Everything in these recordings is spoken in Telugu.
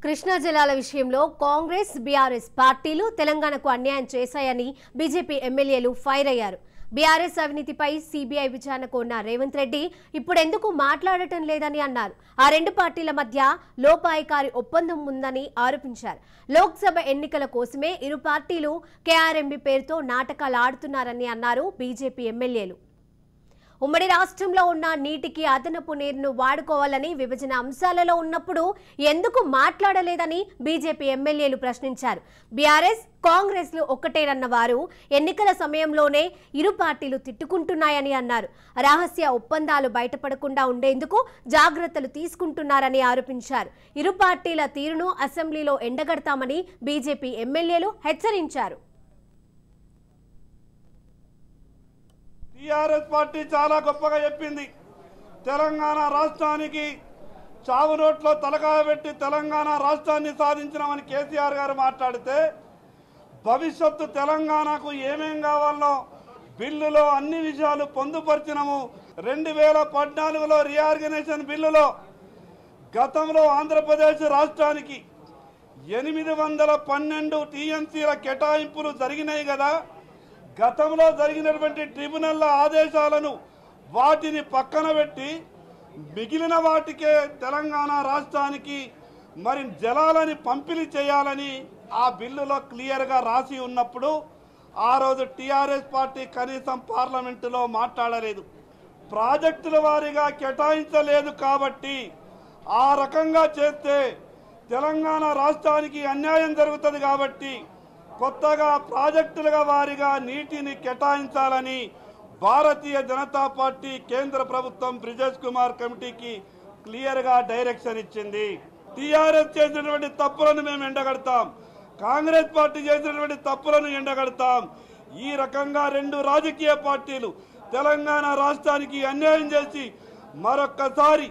కృష్ణా జలాల విషయంలో కాంగ్రెస్ బీఆర్ఎస్ పార్టీలు తెలంగాణకు అన్యాయం చేశాయని బీజేపీ ఎమ్మెల్యేలు ఫైర్ అయ్యారు. బీఆర్ఎస్ అవినీతిపై సీబీఐ విచారణకు ఉన్న రేవంత్ రెడ్డి ఇప్పుడెందుకు మాట్లాడటం లేదని అన్నారు. ఆ రెండు పార్టీల మధ్య లోపాయికారి ఒప్పందం ఉందని ఆరోపించారు. లోక్సభ ఎన్నికల కోసమే ఇరు పార్టీలు కేఆర్ఎంబీ పేరుతో నాటకాలు ఆడుతున్నారని అన్నారు బీజేపీ ఎమ్మెల్యేలు. ఉమ్మడి రాష్ట్రంలో ఉన్న నీటికి అదనపు నీరును వాడుకోవాలని విభజన అంశాలలో ఉన్నప్పుడు ఎందుకు మాట్లాడలేదని బీజేపీ ఎమ్మెల్యేలు ప్రశ్నించారు. బీఆర్ఎస్ కాంగ్రెస్లు ఒక్కటేనన్న వారు ఎన్నికల సమయంలోనే ఇరు పార్టీలు తిట్టుకుంటున్నాయని అన్నారు. రహస్య ఒప్పందాలు బయటపడకుండా ఉండేందుకు జాగ్రత్తలు తీసుకుంటున్నారని ఆరోపించారు. ఇరు పార్టీల తీరును అసెంబ్లీలో ఎండగడతామని బీజేపీ ఎమ్మెల్యేలు హెచ్చరించారు. టీఆర్ఎస్ పార్టీ చాలా గొప్పగా చెప్పింది. తెలంగాణ రాష్ట్రానికి చావు నోట్లో తలకాయ పెట్టి తెలంగాణ రాష్ట్రాన్ని సాధించినామని కేసీఆర్ గారు మాట్లాడితే, భవిష్యత్తు తెలంగాణకు ఏమేం కావాలో బిల్లులో అన్ని విషయాలు పొందుపరిచినాము. 2014లో రీఆర్గనైజేషన్ బిల్లులో గతంలో ఆంధ్రప్రదేశ్ రాష్ట్రానికి 812 టీఎంసీల కేటాయింపులు జరిగినాయి కదా. గతంలో జరిగినటువంటి ట్రిబ్యునల్ల ఆదేశాలను వాటిని పక్కన పెట్టి మిగిలిన వాటికే తెలంగాణ రాష్ట్రానికి మరి జలాలని పంపిణీ చేయాలని ఆ బిల్లులో క్లియర్గా రాసి ఉన్నప్పుడు ఆ రోజు టీఆర్ఎస్ పార్టీ కనీసం పార్లమెంటులో మాట్లాడలేదు. ప్రాజెక్టుల వారీగా కేటాయించలేదు కాబట్టి ఆ రకంగా చేస్తే తెలంగాణ రాష్ట్రానికి అన్యాయం జరుగుతుంది కాబట్టి కొత్తగా ప్రాజెక్టులుగా వారిగా నీటిని కేటాయించాలని భారతీయ జనతా పార్టీ కేంద్ర ప్రభుత్వం బ్రిజేష్ కుమార్ కమిటీకి క్లియర్గా డైరెక్షన్ ఇచ్చింది. టీఆర్ఎస్ చేసినటువంటి తప్పులను మేము ఎండగడతాం, కాంగ్రెస్ పార్టీ చేసినటువంటి తప్పులను ఎండగడతాం. ఈ రకంగా రెండు రాజకీయ పార్టీలు తెలంగాణ రాష్ట్రానికి అన్యాయం చేసి మరొక్కసారి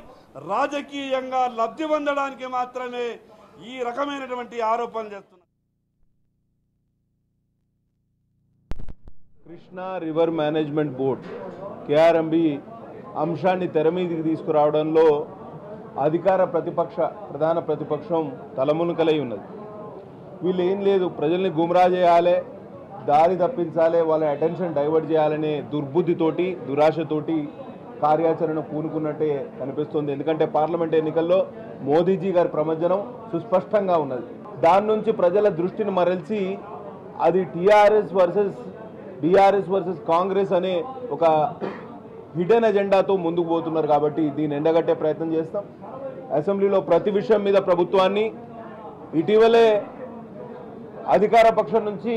రాజకీయంగా లబ్ధి పొందడానికి మాత్రమే ఈ రకమైనటువంటి ఆరోపణలు చేస్తున్నారు. Krishna river management board KRMB అంశాన్ని తెర మీదకి తీసుకురావడంలో అధికార ప్రధాన ప్రతిపక్షం తలమునకలై ఉన్నది. వీళ్ళు ఏం లేదు, ప్రజల్ని గుమ్రా చేయాలి, దారి తప్పించాలి, వాళ్ళ అటెన్షన్ డైవర్ట్ చేయాలనే దుర్బుద్ధితోటి దురాశతోటి కార్యాచరణ పూనుకున్నట్టే కనిపిస్తుంది. ఎందుకంటే పార్లమెంట్ ఎన్నికల్లో మోదీజీ గారి ప్రమజ్జనం సుస్పష్టంగా ఉన్నది. దాని నుంచి ప్రజల దృష్టిని మరల్చి అది TRS versus BRS versus Congress అనే ఒక హిడెన్ ఎజెండాతో ముందుకు పోతున్నారు. కాబట్టి దీన్ని ఎండగట్టే ప్రయత్నం చేస్తాం. అసెంబ్లీలో ప్రతి విషయం మీద ప్రభుత్వాన్ని, ఇటీవలే అధికార పక్షం నుంచి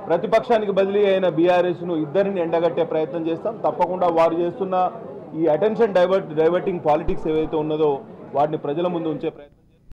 ప్రతిపక్షానికి బదిలీ అయిన బీఆర్ఎస్ను ఇద్దరిని ఎండగట్టే ప్రయత్నం చేస్తాం. తప్పకుండా వారు చేస్తున్న ఈ అటెన్షన్ డైవర్టింగ్ పాలిటిక్స్ ఏవైతే ఉన్నదో వాటిని ప్రజల ముందు ఉంచే ప్రయత్నం